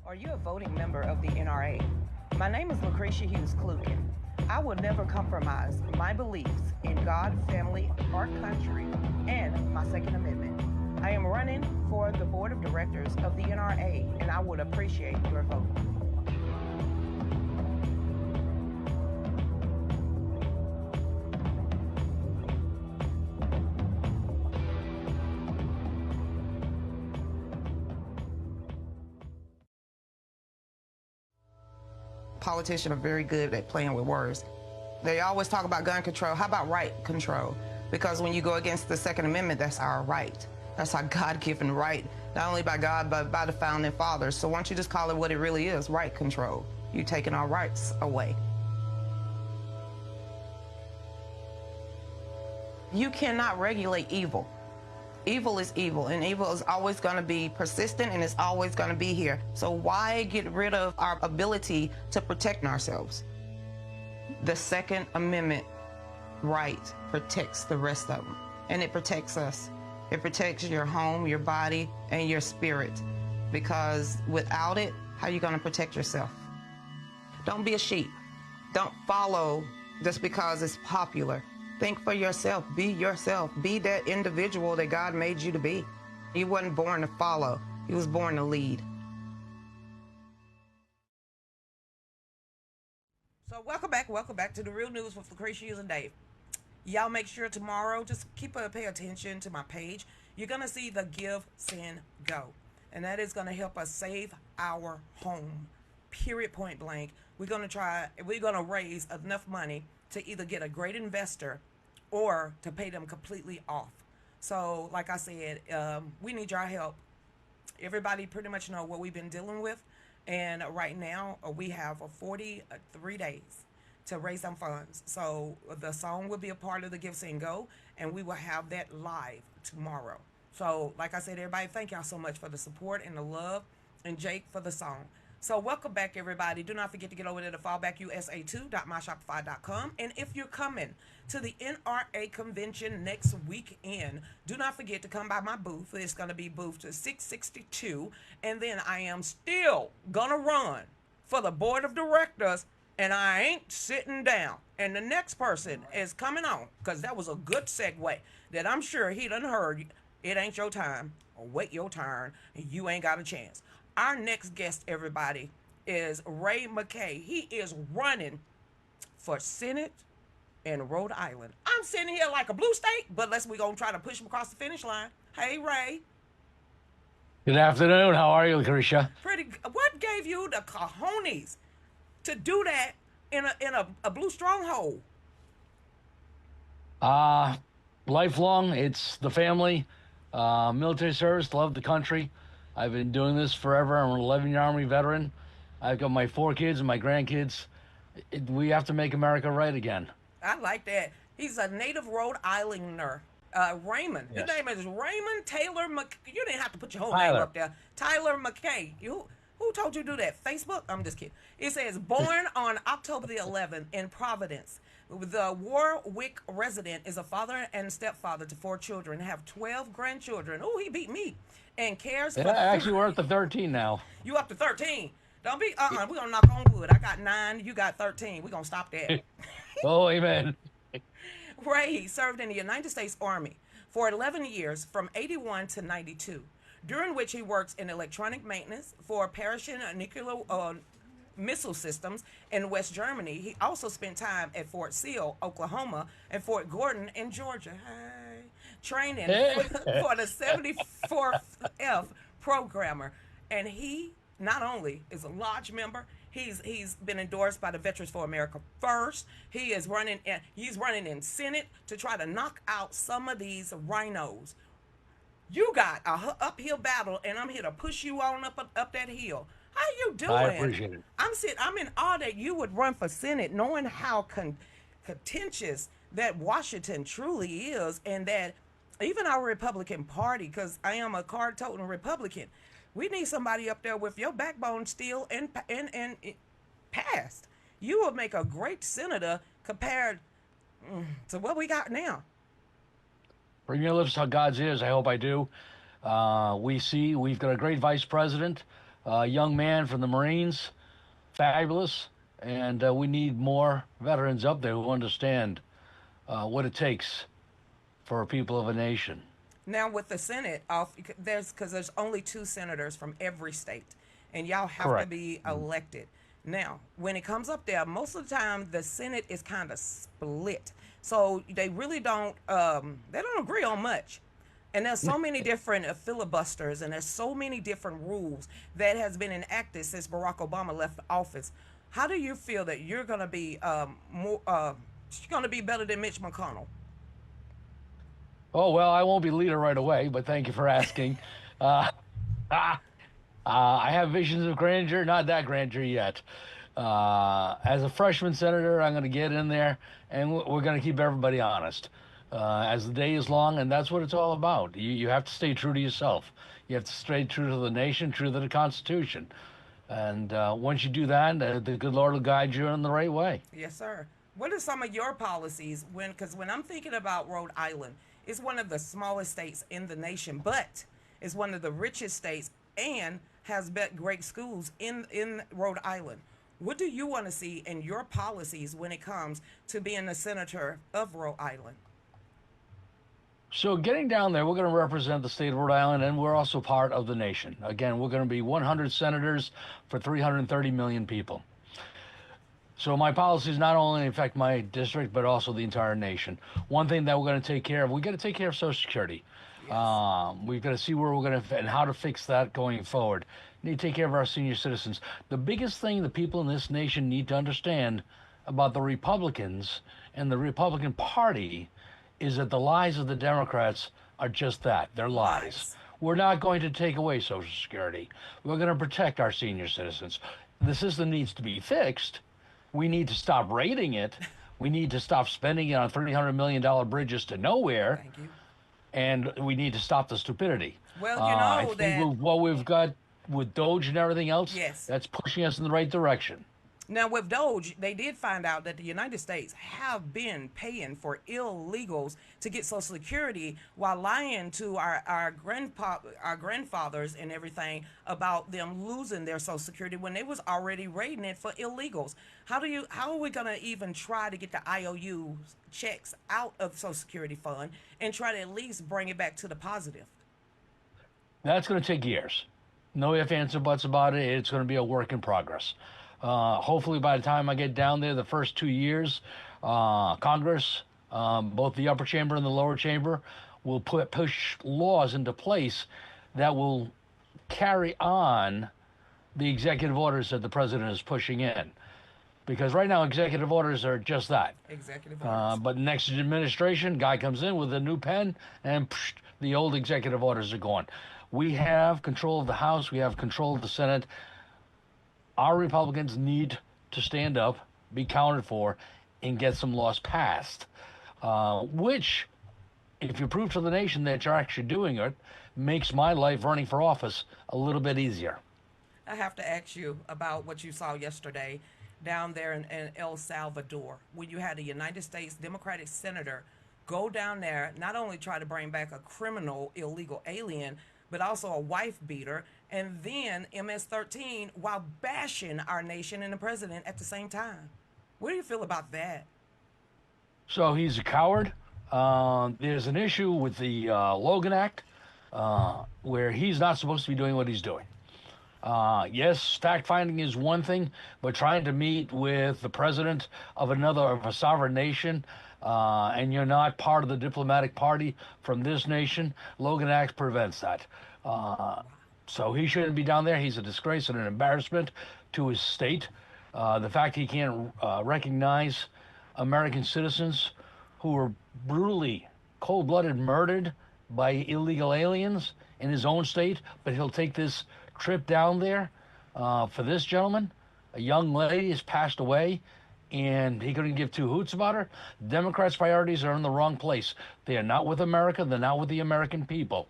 Are you a voting member of the NRA? My name is Lucretia Hughes NRA. I will never compromise my beliefs in God, family, our country, and my Second Amendment. I am running for the board of directors of the NRA, and I would appreciate your vote. Politicians are very good at playing with words. They always talk about gun control. How about right control? Because when you go against the Second Amendment, that's our right. That's our God-given right, not only by God, but by the founding fathers. So why don't you just call it what it really is, right control? You're taking our rights away. You cannot regulate evil. Evil is evil, and evil is always going to be persistent, and it's always going to be here. So why get rid of our ability to protect ourselves? The Second Amendment right protects the rest of them, and it protects us. It protects your home, your body, and your spirit, because without it, how are you going to protect yourself? Don't be a sheep. Don't follow just because it's popular. Think for yourself. Be yourself. Be that individual that God made you to be. You wasn't born to follow. You was born to lead. So welcome back to the Real News with Lucretia Hughes and Dave. Y'all make sure tomorrow, just pay attention to my page. You're going to see the Give, Send, Go. And that is going to help us save our home. Period, point blank. We're going to raise enough money to either get a great investor or to pay them completely off. So like I said, we need your help. Everybody pretty much know what we've been dealing with. And right now we have 43 days to raise some funds. So the song will be a part of the Give, Send, Go, and we will have that live tomorrow. So like I said, everybody, thank y'all so much for the support and the love, and Jake for the song. So welcome back, everybody. Do not forget to get over there to fallbackusa2.myshopify.com. And if you're coming to the NRA convention next weekend, do not forget to come by my booth. It's going to be booth 662. And then I am still going to run for the board of directors, and I ain't sitting down. And the next person is coming on, because that was a good segue that I'm sure he done heard. It ain't your time, or wait your turn, and you ain't got a chance. Our next guest, everybody, is MCKAY. He is running for Senate in Rhode Island. I'm sitting here like a blue state, but we're going to try to push him across the finish line. Hey, Ray. Good afternoon. How are you, Lucretia? Pretty. What gave you the cojones to do that in a blue stronghold? Lifelong. It's the family. Military service. Love the country. I've been doing this forever. I'm an 11-year Army veteran. I've got my 4 kids and my grandkids. We have to make America right again. I like that. He's a native Rhode Islander. Raymond. Yes. Your name is Raymond Taylor McKay. You didn't have to put your whole name up there. Tyler McKay. Who told you to do that? Facebook? I'm just kidding. It says, born on October the 11th in Providence. The Warwick resident is a father and stepfather to 4 children, have 12 grandchildren. Oh, he beat me. And cares for... Actually, we're up to 13 now. You up to 13? Don't be... We're going to knock on wood. I got 9. You got 13. We're going to stop that. Oh, amen. Ray served in the United States Army for 11 years from 81 to 92, during which he works in electronic maintenance for Parisian nuclear missile systems in West Germany. He also spent time at Fort Sill, Oklahoma, and Fort Gordon in Georgia. Hey. Training for the 74th F programmer. And he not only is a lodge member, he's been endorsed by the Veterans for America First. He's running in Senate to try to knock out some of these rhinos. You got a uphill battle, and I'm here to push you on up that hill. How you doing? I appreciate it. I'm in awe that you would run for Senate, knowing how contentious that Washington truly is, and that even our Republican Party, because I am a card-toting Republican, we need somebody up there with your backbone still and past. You will make a great senator compared to what we got now. Bring your lips to God's ears. I hope I do. We've got a great vice president. young man from the Marines, fabulous, and we need more veterans up there who understand what it takes for people of a nation. Now with the Senate, there's only two senators from every state, and y'all have to Correct. be elected. Now, when it comes up there, most of the time the Senate is kind of split, so they really don't agree on much. And there's so many different filibusters, and there's so many different rules that has been enacted since Barack Obama left office. How do you feel that you're going to be more? Going to be better than Mitch McConnell? Oh, well, I won't be leader right away, but thank you for asking. Uh, I have visions of grandeur, not that grandeur yet. As a freshman senator, I'm going to get in there, and we're going to keep everybody honest. As the day is long, and that's what it's all about. You have to stay true to yourself. You have to stay true to the nation, true to the Constitution. And once you do that, the good Lord will guide you in the right way. Yes, sir. What are some of your policies because when I'm thinking about Rhode Island, it's one of the smallest states in the nation, but it's one of the richest states and has great schools in Rhode Island. What do you want to see in your policies when it comes to being a senator of Rhode Island? So getting down there, we're going to represent the state of Rhode Island, and we're also part of the nation. Again, we're going to be 100 senators for 330 million people. So my policies not only affect my district, but also the entire nation. One thing that we're going to take care of, we got to take care of Social Security. We've got to see where we're going to and how to fix that going forward. We need to take care of our senior citizens. The biggest thing the people in this nation need to understand about the Republicans and the Republican Party is that the lies of the Democrats are just that. They're lies. We're not going to take away Social Security. We're going to protect our senior citizens. The system needs to be fixed. We need to stop raiding it. We need to stop spending it on $300 million bridges to nowhere. Thank you. And we need to stop the stupidity. Well, I think with what we've got with Doge and everything else, yes, that's pushing us in the right direction. Now, with Doge, they did find out that the United States have been paying for illegals to get Social Security while lying to our grandfathers and everything about them losing their Social Security when they was already raiding it for illegals. How are we going to even try to get the IOU checks out of Social Security fund and try to at least bring it back to the positive? That's going to take years. No ifs, ands, or buts about it. It's going to be a work in progress. Hopefully by the time I get down there, the first 2 years, Congress, both the upper chamber and the lower chamber, will push laws into place that will carry on the executive orders that the president is pushing in. Because right now, executive orders are just that. Executive orders. But next administration, guy comes in with a new pen, and the old executive orders are gone. We have control of the House. We have control of the Senate. Our Republicans need to stand up, be counted for, and get some laws passed, which, if you prove to the nation that you're actually doing it, makes my life running for office a little bit easier. I have to ask you about what you saw yesterday down there in El Salvador, when you had a United States Democratic senator go down there, not only try to bring back a criminal illegal alien, but also a wife beater, and then MS-13 while bashing our nation and the president at the same time. What do you feel about that? So he's a coward. There's an issue with the Logan Act where he's not supposed to be doing what he's doing. Yes, fact finding is one thing, but trying to meet with the president of a sovereign nation, and you're not part of the diplomatic party from this nation, Logan Act prevents that. So he shouldn't be down there. He's a disgrace and an embarrassment to his state. The fact he can't recognize American citizens who were brutally, cold-blooded murdered by illegal aliens in his own state, but he'll take this trip down there for this gentleman. A young lady has passed away, and he couldn't give two hoots about her. Democrats' priorities are in the wrong place. They are not with America. They're not with the American people.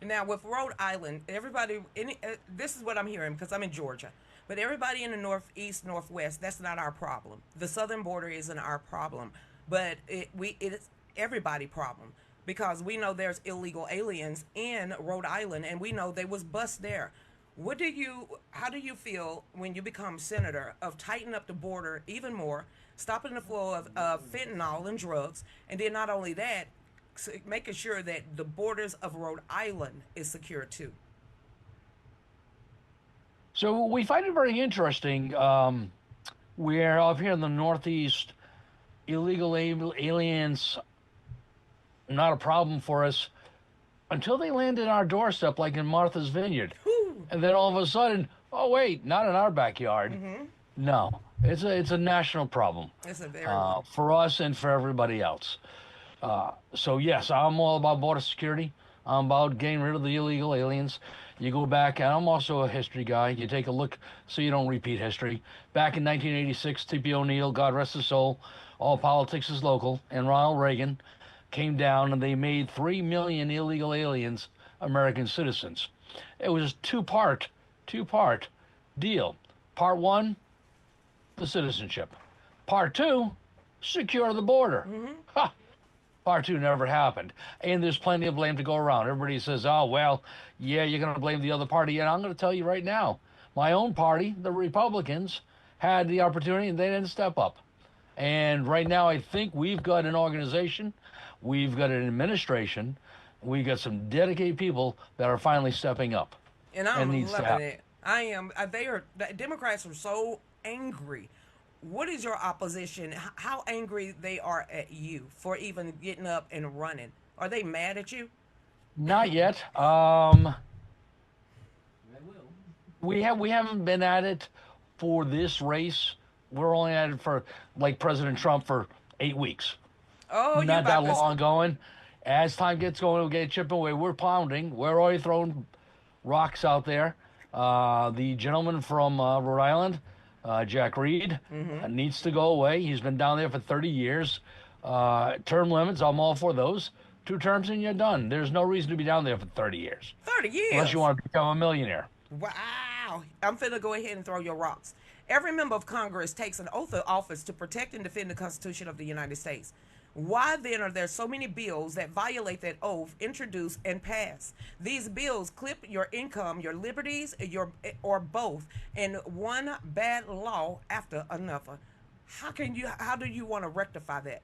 Now, with Rhode Island, this is what I'm hearing because I'm in Georgia. But everybody in the Northeast, Northwest, that's not our problem. The southern border isn't our problem. But it is everybody's problem because we know there's illegal aliens in Rhode Island, and we know they was bust there. How do you feel when you become senator of tightening up the border even more, stopping the flow of fentanyl and drugs, and then not only that, making sure that the borders of Rhode Island is secure too? So we find it very interesting. We're up here in the Northeast, illegal aliens not a problem for us until they land in our doorstep, like in Martha's Vineyard, Whew. and then all of a sudden, oh wait, not in our backyard. Mm-hmm. No, it's a national problem It's a very one. for us and for everybody else. So yes, I'm all about border security. I'm about getting rid of the illegal aliens. You go back, and I'm also a history guy. You take a look so you don't repeat history. Back in 1986, T.P. O'Neill, God rest his soul, all politics is local, and Ronald Reagan came down and they made 3 million illegal aliens American citizens. It was two part deal. Part one, the citizenship. Part two, secure the border. Ha! Part two never happened. And there's plenty of blame to go around. Everybody says, oh, well, yeah, you're going to blame the other party. And I'm going to tell you right now, my own party, the Republicans, had the opportunity and they didn't step up. And right now, I think we've got an organization, we've got an administration, we've got some dedicated people that are finally stepping up. And And I'm needs to loving happen. it. I am. They are. The Democrats are so angry. What is your opposition? How angry they are at you for even getting up and running? Are they mad at you? Not yet. We haven't been at it for this race. We're only at it for like President Trump for 8 weeks. Oh, you Not that about to? long going. As time gets going, we'll get chipping away. We're pounding. We're already throwing rocks out there. The gentleman from Rhode Island, Jack Reed, needs to go away. He's been down there for 30 years. Term limits, I'm all for those. 2 terms and you're done. There's no reason to be down there for 30 years, 30 unless years. you want to become a millionaire. Wow. I'm finna go ahead and throw your rocks. Every member of Congress takes an oath of office to protect and defend the Constitution of the United States. Why then are there so many bills that violate that oath introduced and passed? These bills clip your income, your liberties, or both, in one bad law after another. How do you want to rectify that?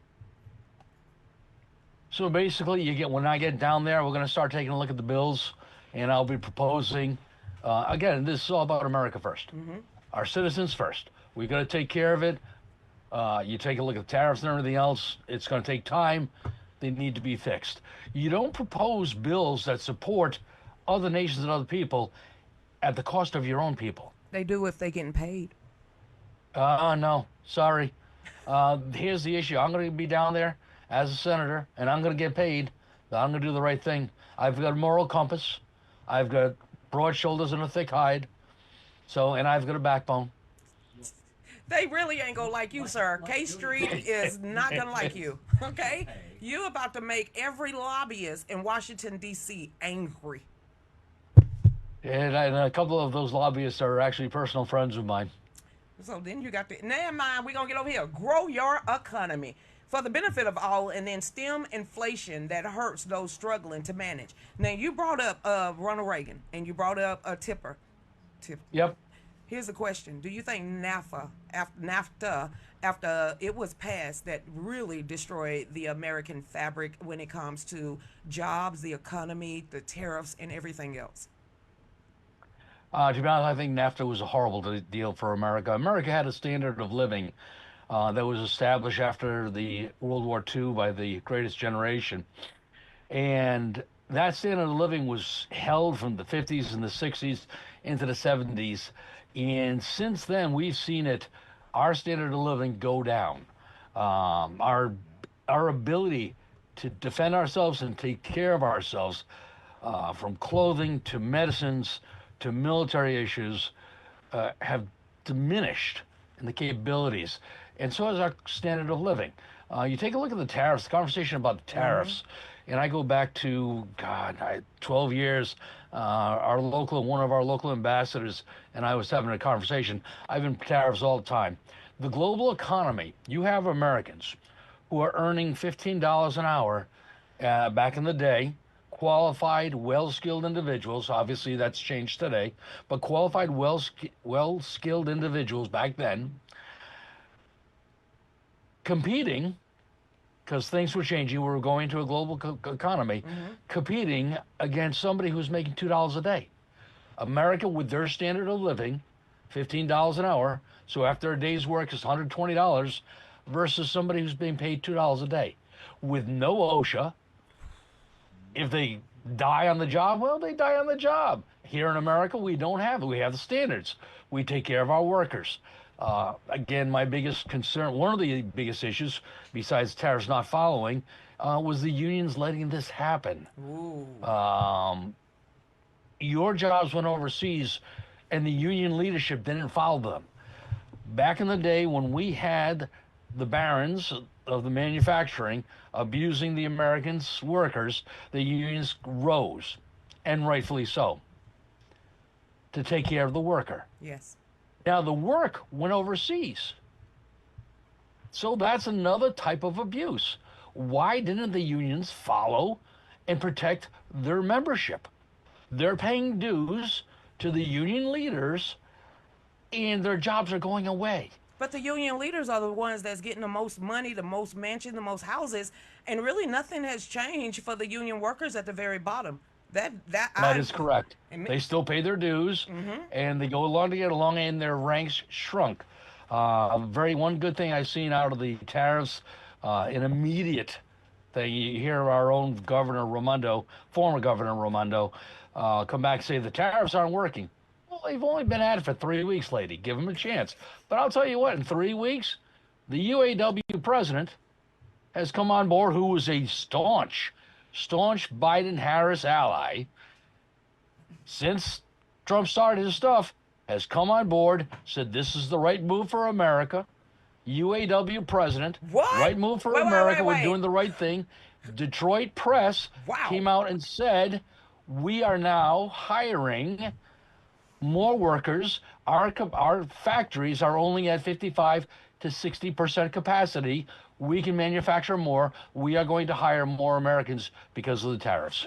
So basically, when I get down there, we're going to start taking a look at the bills, and I'll be proposing. Again, this is all about America 1st, our citizens first. We got to take care of it. You take a look at the tariffs and everything else. It's going to take time. They need to be fixed. You don't propose bills that support other nations and other people at the cost of your own people. They do if they getting paid. No, sorry. Here's the issue. I'm going to be down there as a senator, and I'm going to get paid. I'm going to do the right thing. I've got a moral compass. I've got broad shoulders and a thick hide. And I've got a backbone. They really ain't gonna like you, sir. K Street is not gonna like you. Okay? You about to make every lobbyist in Washington, D.C. angry. And a couple of those lobbyists are actually personal friends of mine. So then you got to, never mind, we're gonna get over here. Grow your economy for the benefit of all and then stem inflation that hurts those struggling to manage. Now you brought up Ronald Reagan and you brought up Tipper. Yep. Here's the question. Do you think NAFTA, after it was passed, that really destroyed the American fabric when it comes to jobs, the economy, the tariffs, and everything else? To be honest, I think NAFTA was a horrible deal for America. America had a standard of living that was established after the World War II by the Greatest Generation. And that standard of living was held from the 50s and the 60s into the 70s. And since then, we've seen our standard of living go down. Our ability to defend ourselves and take care of ourselves, from clothing to medicines to military issues, have diminished in the capabilities. And so has our standard of living. You take a look at the tariffs, the conversation about the tariffs, and I go back to, 12 years. One of our local ambassadors and I was having a conversation. I've been tariffs all the time. The global economy, you have Americans who are earning $15 an hour back in the day, qualified, well-skilled individuals. Obviously, that's changed today, but qualified, well-skilled individuals back then competing, because things were changing. We were going to a global economy, competing against somebody who's making $2 a day. America, with their standard of living, $15 an hour, so after a day's work is $120, versus somebody who's being paid $2 a day with no OSHA. If they die on the job, well, they die on the job. Here in America, we don't have it. We have the standards. We take care of our workers. Again, my biggest concern, one of the biggest issues, besides tariffs not following, was the unions letting this happen. Your jobs went overseas, and the union leadership didn't follow them. Back in the day when we had the barons of the manufacturing abusing the Americans' workers, the unions rose, and rightfully so, to take care of the worker. Yes. Now the work went overseas. So that's another type of abuse. Why didn't the unions follow and protect their membership? They're paying dues to the union leaders, and their jobs are going away. But the union leaders are the ones that's getting the most money, the most mansions, the most houses, and really nothing has changed for the union workers at the very bottom. That is correct. They still pay their dues, and they go along to get along, and their ranks shrunk. One good thing I've seen out of the tariffs, an immediate thing. You hear our own Governor Raimondo, former Governor Raimondo, come back and say the tariffs aren't working. Well, they've only been at it for 3 weeks, lady. Give them a chance. But I'll tell you what, in 3 weeks, the UAW president has come on board, who was a staunch Biden-Harris ally since Trump started his stuff, has come on board, said this is the right move for America. UAW president, what? Right move for America. We're doing the right thing. Detroit Press came out and said, we are now hiring more workers. Our factories are only at 55 to 60% capacity. We can manufacture more. We are going to hire more Americans because of the tariffs.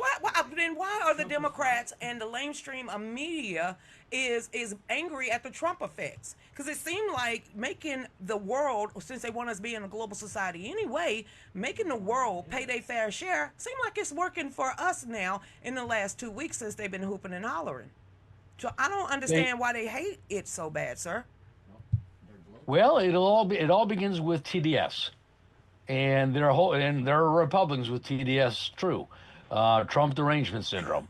Then why are the Democrats and the mainstream media is angry at the Trump effects? Because it seemed like making the world, since they want us to be in a global society anyway, making the world pay their fair share seemed like it's working for us now in the last 2 weeks since they've been hooping and hollering. So I don't understand why they hate it so bad, sir. Well, it all begins with TDS. And there are Republicans with TDS, true. Trump derangement syndrome,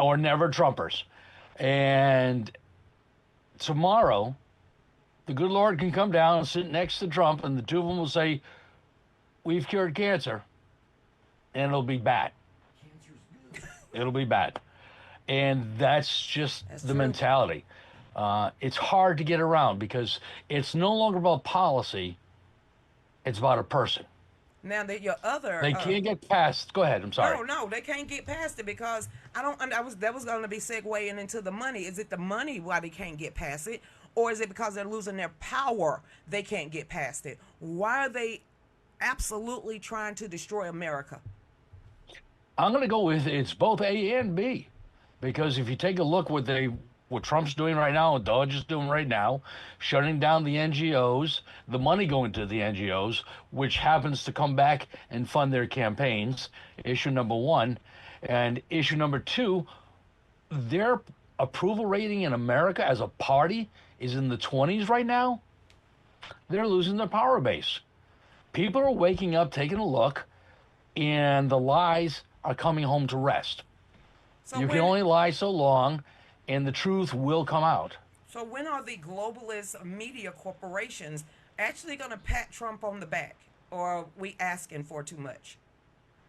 or never Trumpers. And tomorrow, the good Lord can come down and sit next to Trump, and the two of them will say, we've cured cancer, and it'll be bad. It'll be bad. And that's just the mentality. It's hard to get around because it's no longer about policy. It's about a person. Now that they can't get past. Go ahead. I'm sorry. No, they can't get past it because that was going to be segueing into the money. Is it the money why they can't get past it, or is it because they're losing their power they can't get past it? Why are they absolutely trying to destroy America? I'm going to go with it's both A and B, because if you take a look what Trump's doing right now, what Dodge is doing right now, shutting down the NGOs, the money going to the NGOs, which happens to come back and fund their campaigns, issue number one. And issue number two, their approval rating in America as a party is in the 20s right now. They're losing their power base. People are waking up, taking a look, and the lies are coming home to rest. So you can only lie so long, and the truth will come out. So when are the globalist media corporations actually going to pat Trump on the back? Or are we asking for too much?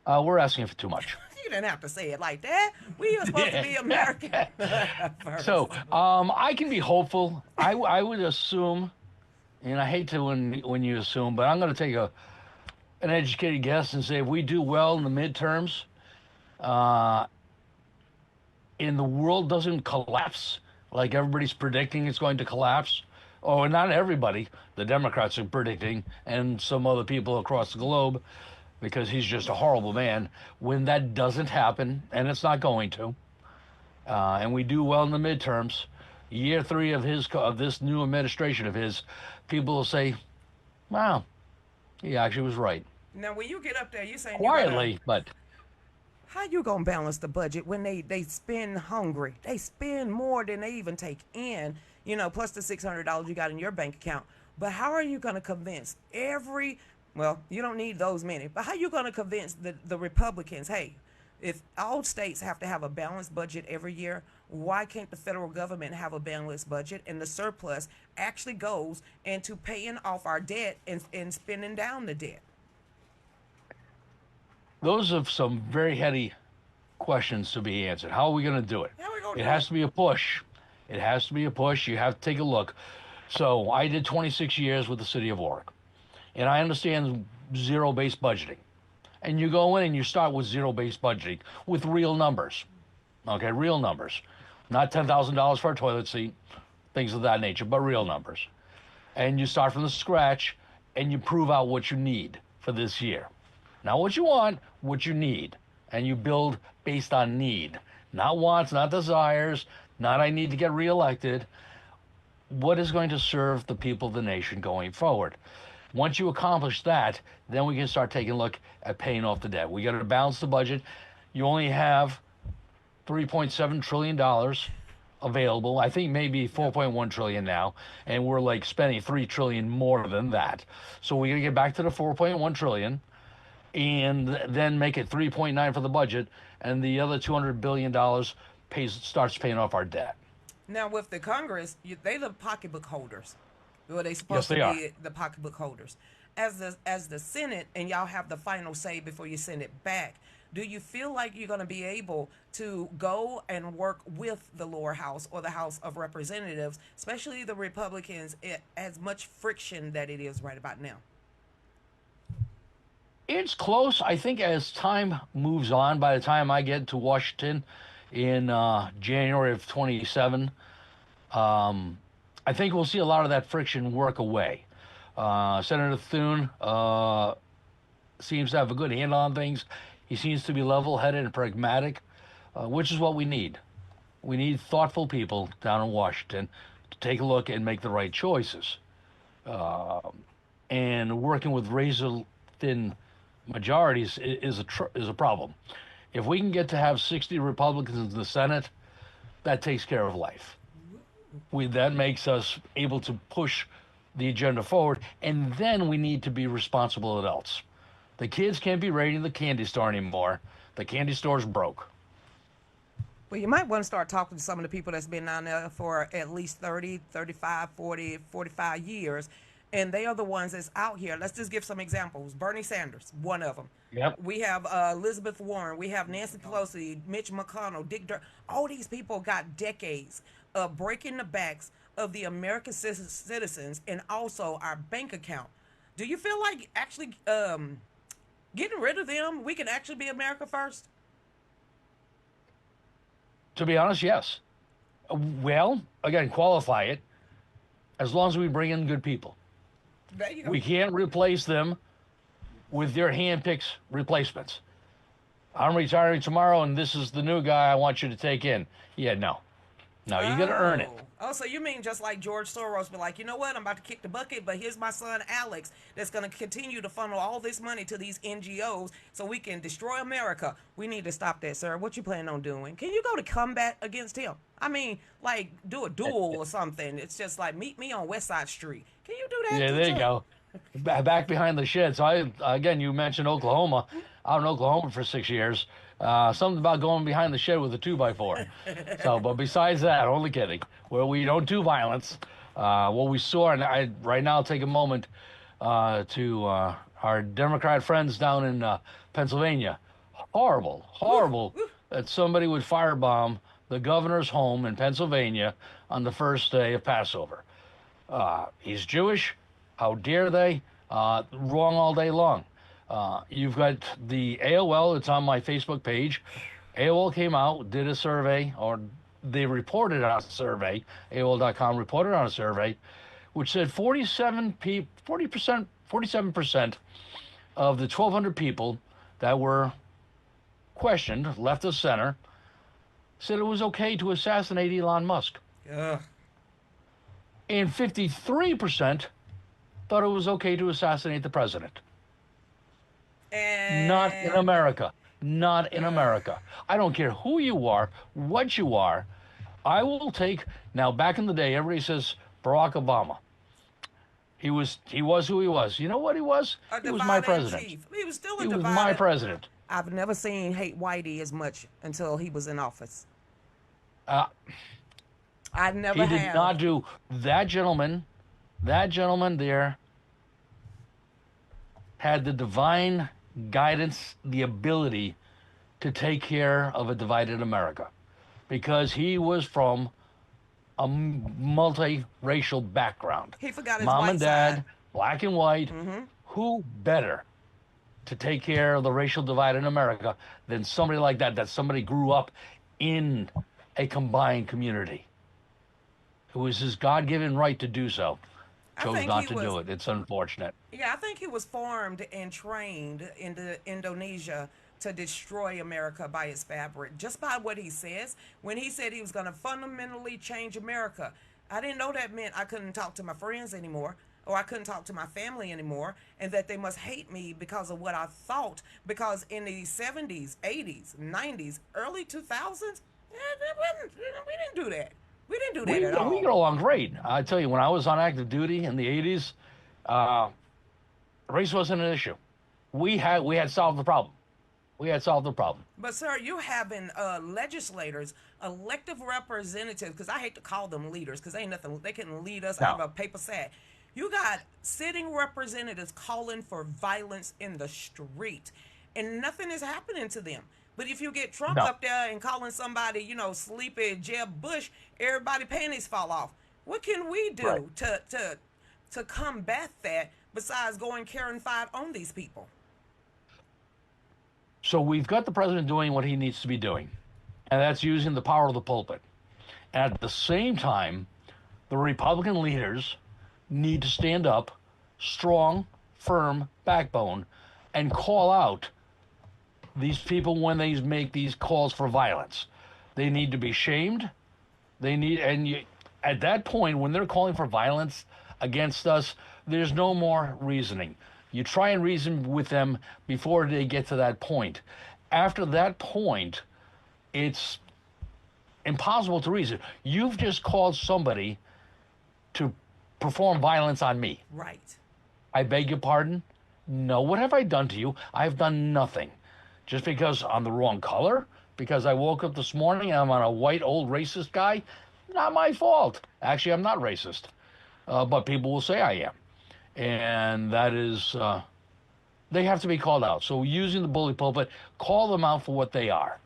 We're asking for too much. You didn't have to say it like that. We are supposed to be American. So I can be hopeful. I would assume, and I hate to when you assume, but I'm going to take an educated guess and say if we do well in the midterms, and the world doesn't collapse like everybody's predicting it's going to collapse, or not everybody, the Democrats are predicting, and some other people across the globe, because he's just a horrible man. When that doesn't happen, and it's not going to, and we do well in the midterms, year 3 of this new administration of his, people will say, "Wow, he actually was right." Now, when you get up there, you saying you're gonna Quietly, but how you gonna balance the budget when they spend hungry? They spend more than they even take in. You know, plus the $600 you got in your bank account. But how are you gonna convince every? Well, you don't need those many. But how you gonna convince the Republicans? Hey, if all states have to have a balanced budget every year, why can't the federal government have a balanced budget and the surplus actually goes into paying off our debt and spending down the debt? those are some very heady questions to be answered. How are we going to do it? How we gonna It do has it? to be a push. It has to be a push. You have to take a look. So I did 26 years with the city of Warwick, and I understand zero-based budgeting. And you go in and you start with zero-based budgeting with real numbers. Okay, real numbers. Not $10,000 for a toilet seat, things of that nature, but real numbers. And you start from the scratch and you prove out what you need for this year. Not what you want, what you need. And you build based on need. Not wants, not desires, not I need to get reelected. What is going to serve the people of the nation going forward? Once you accomplish that, then we can start taking a look at paying off the debt. We got to balance the budget. You only have $3.7 trillion available. I think maybe 4.1 trillion now, and we're like spending 3 trillion more than that. So we got to get back to the 4.1 trillion and then make it 3.9 for the budget, and the other $200 billion starts paying off our debt. Now, with the Congress, they the pocketbook holders. Well, they Yes, supposed they to are. be the pocketbook holders. As the Senate, and y'all have the final say before you send it back. Do you feel like you're going to be able to go and work with the lower house or the House of Representatives, especially the Republicans, as much friction that it is right about now? It's close. I think as time moves on, by the time I get to Washington in January of 27, I think we'll see a lot of that friction work away. Senator Thune seems to have a good handle on things. He seems to be level-headed and pragmatic, which is what we need. We need thoughtful people down in Washington to take a look and make the right choices. And working with razor-thin majorities is a problem. If we can get to have 60 Republicans in the Senate, that takes care of life. That makes us able to push the agenda forward, and then we need to be responsible adults. The kids can't be raiding the candy store anymore. The candy store's broke. Well, you might want to start talking to some of the people that's been down there for at least 30, 35, 40, 45 years. And they are the ones that's out here. Let's just give some examples. Bernie Sanders, one of them. Yep. We have Elizabeth Warren. We have Nancy Pelosi, Mitch McConnell, Dick Dirt. All these people got decades of breaking the backs of the American citizens and also our bank account. Do you feel like actually getting rid of them, we can actually be America first? To be honest, yes. Well, again, qualify it as long as we bring in good people. There you go. We can't replace them with their handpicked replacements. I'm retiring tomorrow, and this is the new guy I want you to take in. Yeah, no. No, you got to earn it. Oh, so you mean just like George Soros be like, you know what, I'm about to kick the bucket, but here's my son Alex that's going to continue to funnel all this money to these NGOs so we can destroy America. We need to stop that, sir. What you planning on doing? Can you go to combat against him? I mean, like, do a duel or something. It's just like, meet me on West Side Street. Can you do that? Yeah, there you go. Back behind the shed. So again, you mentioned Oklahoma. I was in Oklahoma for 6 years. Something about going behind the shed with a 2x4. So, but besides that, only kidding. Well, we don't do violence. What we saw, and I right now take a moment to our Democrat friends down in Pennsylvania. Horrible that somebody would firebomb the governor's home in Pennsylvania on the first day of Passover. He's Jewish. How dare they? Wrong all day long. You've got the AOL, it's on my Facebook page. AOL came out, did a survey, or they reported on a survey, AOL.com reported on a survey, which said 47% of the 1,200 people that were questioned, left of center, said it was okay to assassinate Elon Musk. Ugh. And 53% thought it was okay to assassinate the president. Not in And America. Not in America. I don't care who you are, what you are. I will take. Now, back in the day, everybody says Barack Obama. He was who he was. You know what he was? a He was my divider in president. chief. He was still a He was my divider. president. I've never seen hate Whitey as much until he was in office. Uh, I he never did have. not do that gentleman. That gentleman there had the divine guidance, the ability to take care of a divided America, because he was from a multiracial background. He forgot his Mom white and dad, side. black and white. Mm-hmm. Who better to take care of the racial divide in America than somebody like that, that somebody grew up in a combined community? It was his God-given right to do so. I Chose think not he to was. do it. It's unfortunate. Yeah, I think he was formed and trained in Indonesia to destroy America by its fabric, just by what he says. When he said he was going to fundamentally change America, I didn't know that meant I couldn't talk to my friends anymore, or I couldn't talk to my family anymore, and that they must hate me because of what I thought. Because in the 70s, 80s, 90s, early 2000s, we didn't do that. We didn't do that We at we get all. along great. I tell you, when I was on active duty in the '80s, uh, race wasn't an issue. We had solved the problem. We had solved the problem. But sir, you having legislators, elective representatives, because I hate to call them leaders, because ain't nothing they can lead us out No, of a paper sack. You got sitting representatives calling for violence in the street, and nothing is happening to them. But if you get Trump no, up there and calling somebody, sleepy Jeb Bush, everybody panties fall off. What can we right. do to combat that besides going Karen fight on these people? So we've got the president doing what he needs to be doing, and that's using the power of the pulpit. And at the same time, the Republican leaders need to stand up, strong, firm backbone, and call out these people when they make these calls for violence. They need to be shamed. At that point, when they're calling for violence against us, there's no more reasoning. You try and reason with them before they get to that point. After that point, it's impossible to reason. You've just called somebody to perform violence on me. Right. I beg your pardon? No. What have I done to you? I've done nothing. Just because I'm the wrong color? Because I woke up this morning and I'm on a white old racist guy? Not my fault. Actually, I'm not racist. But people will say I am. And that is, they have to be called out. So using the bully pulpit, call them out for what they are.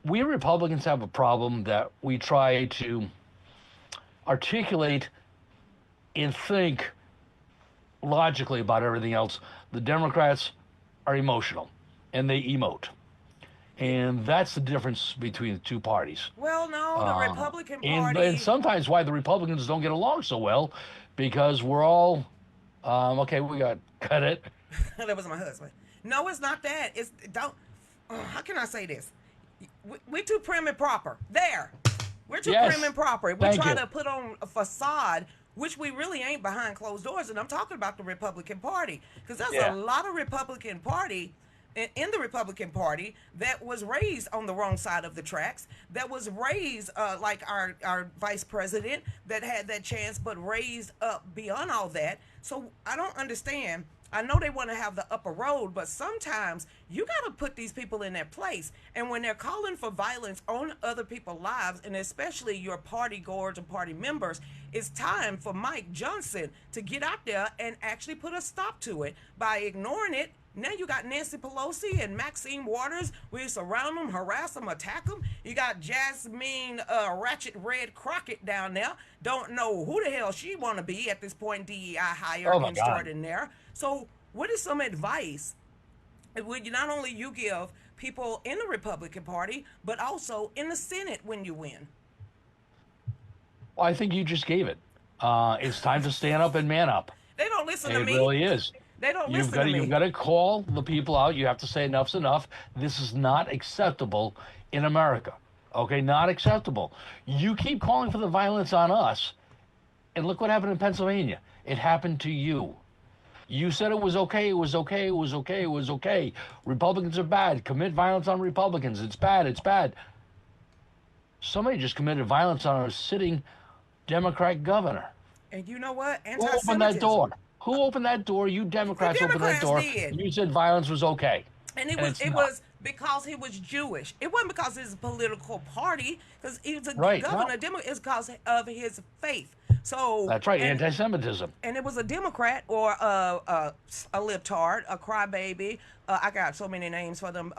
We Republicans have a problem that we try to articulate and think logically about everything else. The Democrats are emotional and they emote. And that's the difference between the two parties. Well, no, the Republican And Party. sometimes why the Republicans don't get along so well, because we're all, okay, we got it. That was my husband. No, it's not that. It's don't. How can I say this? We too prim and proper. There, we're too Yes, prim and proper. We thank try you. to put on a facade, which we really ain't behind closed doors. And I'm talking about the Republican Party, because there's a Yeah. lot of Republican Party in the Republican Party that was raised on the wrong side of the tracks, that was raised like our vice president that had that chance, but raised up beyond all that. So I don't understand. I know they want to have the upper road, but sometimes you got to put these people in their place. And when they're calling for violence on other people's lives, and especially your party goers and party members, it's time for Mike Johnson to get out there and actually put a stop to it. By ignoring it, now you got Nancy Pelosi and Maxine Waters. We surround them, harass them, attack them. You got Jasmine Ratchet Red Crockett down there. Don't know who the hell she want to be at this point. DEI hire Oh my and God. starting there. So what is some advice would you not only you give people in the Republican Party, but also in the Senate when you win? Well, I think you just gave it. It's time to stand up and man up. They don't listen to It me. really is. They don't listen to You've me. got to call the people out. You have to say enough's enough. This is not acceptable in America. Okay, not acceptable. You keep calling for the violence on us, and look what happened in Pennsylvania. It happened to you. You said it was okay, it was okay, it was okay, it was okay. Republicans are bad. Commit violence on Republicans. It's bad, it's bad. Somebody just committed violence on our sitting Democrat governor. And you know what? Who opened that Anti-Semitism. door? Who opened that door? You The Democrats opened that Democrats door. did. You said violence was okay. And it And was it's it not. was because he was Jewish. It wasn't because of his political party, because he was a Right. governor. No. It's because of his faith. So That's right. and Anti-Semitism. and it was a Democrat or a libtard, a crybaby. I got so many names for them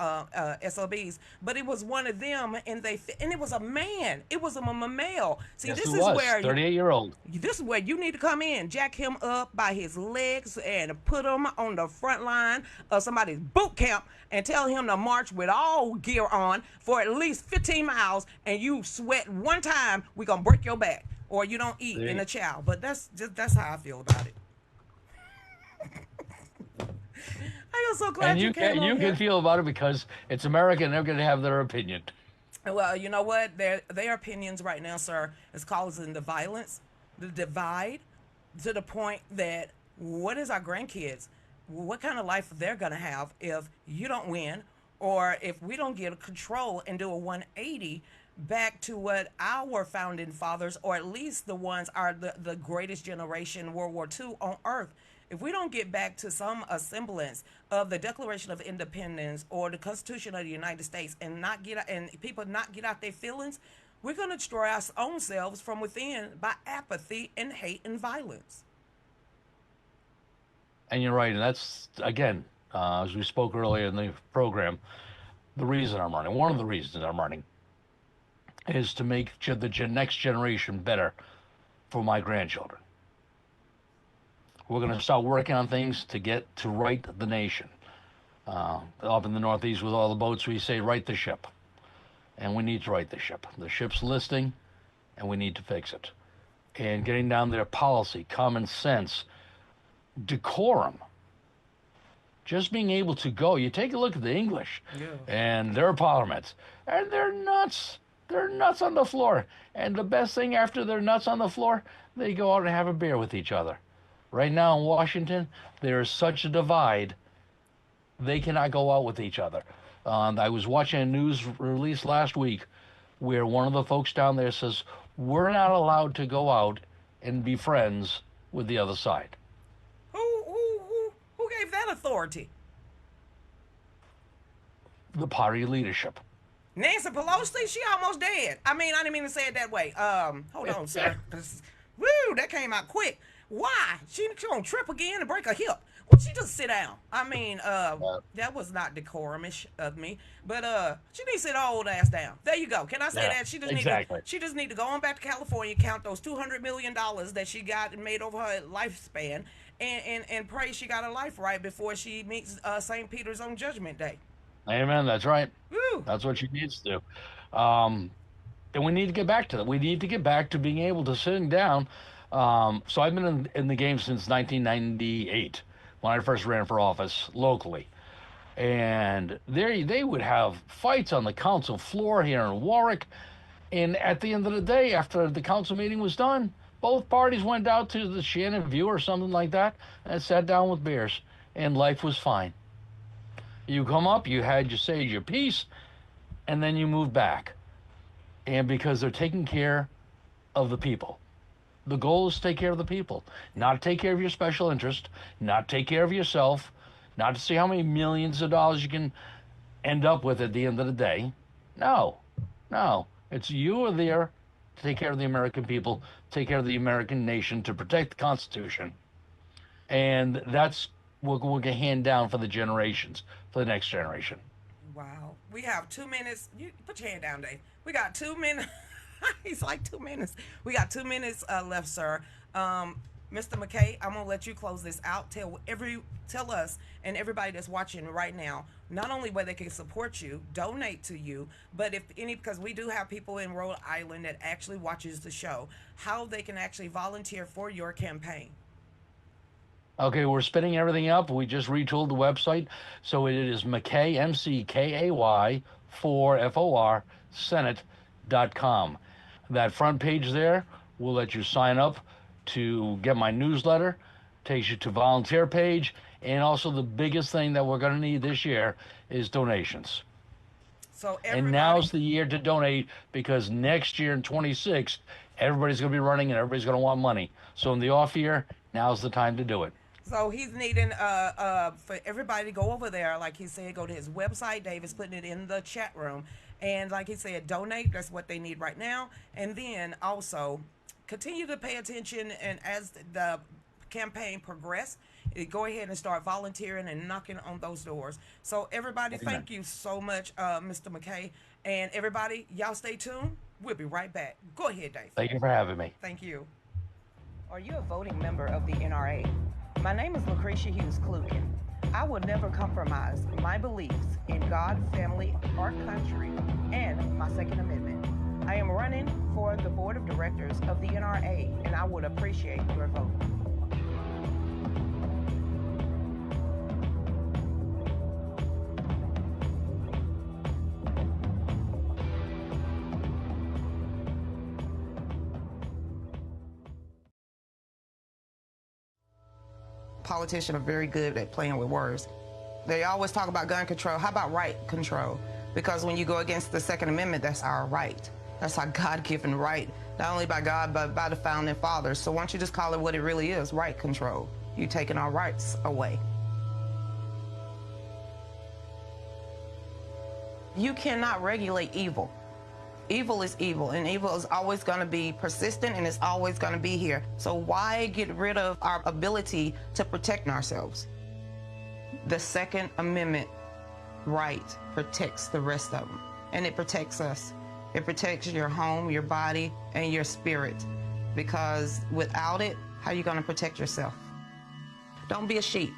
SOBs, but it was one of them, and it was a man. It was a male. See, Yes, this it is was. where 38-year-old. this is where you need to come in, jack him up by his legs and put him on the front line of somebody's boot camp and tell him to march with all gear on for at least 15 miles, and you sweat one time, we gonna break your back, or you don't eat in a chow. But that's how I feel about it. I am so glad And you came you on here. can feel about it because it's America and they're going to have their opinion. Well, you know what? Their opinions right now, sir, is causing the violence, the divide, to the point that what is our grandkids? What kind of life they're gonna have if you don't win, or if we don't get control and do a 180 back to what our founding fathers, or at least the ones are the greatest generation, World War II on Earth. If we don't get back to some semblance of the Declaration of Independence or the Constitution of the United States, and not get and people not get out their feelings, we're going to destroy our own selves from within by apathy and hate and violence. And you're right. And that's, again, as we spoke earlier in the program, the reason I'm running, one of the reasons I'm running, is to make the next generation better for my grandchildren. We're going to start working on things to get to right the nation. Up in the Northeast with all the boats, we say right the ship. And we need to right the ship. The ship's listing, and we need to fix it. And getting down their policy, common sense, decorum. Just being able to go. You take a look at the English and their parliaments, and they're nuts. They're nuts on the floor. And the best thing after they're nuts on the floor, they go out and have a beer with each other. Right now in Washington, there is such a divide, they cannot go out with each other. I was watching a news release last week where one of the folks down there says, we're not allowed to go out and be friends with the other side. Who gave that authority? The party leadership. Nancy Pelosi, she almost dead. I mean, I didn't mean to say it that way. Hold on, sir. Woo, that came out quick. Why? She gonna trip again and break a hip. Well, she just sit down. I mean, that was not decorumish of me. But she needs to sit her old ass down. There you go. Can I say that? She just need to go on back to California, count those $200 million that she got and made over her lifespan, and pray she got her life right before she meets St. Peter's on Judgment Day. Amen. That's right. Woo. That's what she needs to do. And we need to get back to that. We need to get back to being able to sitting down. So I've been in the game since 1998 when I first ran for office locally. And they would have fights on the council floor here in Warwick. And at the end of the day, after the council meeting was done, both parties went out to the Shannon View or something like that and sat down with beers. And life was fine. You come up, you had your piece, and then you move back. And because they're taking care of the people. The goal is to take care of the people, not to take care of your special interest, not to take care of yourself, not to see how many millions of dollars you can end up with at the end of the day. No. It's you are there to take care of the American people, take care of the American nation, to protect the Constitution. And that's what we're going to hand down for the generations, for the next generation. Wow. We have 2 minutes. You put your hand down, Dave. We got 2 minutes. He's like 2 minutes. We got 2 minutes left, sir. Mr. MCKAY, I'm gonna let you close this out. Tell us and everybody that's watching right now, not only where they can support you, donate to you, but because we do have people in Rhode Island that actually watches the show, how they can actually volunteer for your campaign. Okay, we're spinning everything up. We just retooled the website. So it is MCKAY, MCKAY, 4 FOR, Senate.com. That front page there will let you sign up to get my newsletter, takes you to volunteer page, and also the biggest thing that we're going to need this year is donations. So And everybody, now's the year to donate because next year in 26, everybody's going to be running and everybody's going to want money. So in the off year, now's the time to do it. so he's needing for everybody to go over there, like he said, go to his website. Dave is putting it in the chat room, and like he said, donate. That's what they need right now, and then also continue to pay attention. And as the campaign progress, go ahead and start volunteering and knocking on those doors. So everybody, Amen. thank you so much, Mr. McKay, and everybody, y'all stay tuned. We'll be right back. Go ahead, Dave. Thank you for having me. Thank you. Are you a voting member of the NRA? My name is Lucretia Hughes NRA. I will never compromise my beliefs in God, family, our country, and my Second Amendment. I am running for the board of directors of the NRA, and I would appreciate your vote. Politicians are very good at playing with words. They always talk about gun control. How about right control? Because when you go against the Second Amendment, that's our right. That's our God-given right, not only by God, but by the founding fathers. So why don't you just call it what it really is, right control? You're taking our rights away. You cannot regulate evil. Evil is evil, and evil is always going to be persistent, and it's always going to be here. So why get rid of our ability to protect ourselves? The Second Amendment right protects the rest of them, and it protects us. It protects your home, your body, and your spirit, because without it, how are you going to protect yourself? Don't be a sheep.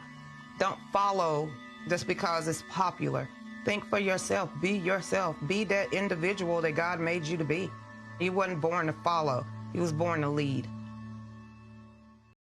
Don't follow just because it's popular. Think for yourself. Be yourself. Be that individual that God made you to be. He wasn't born to follow. He was born to lead.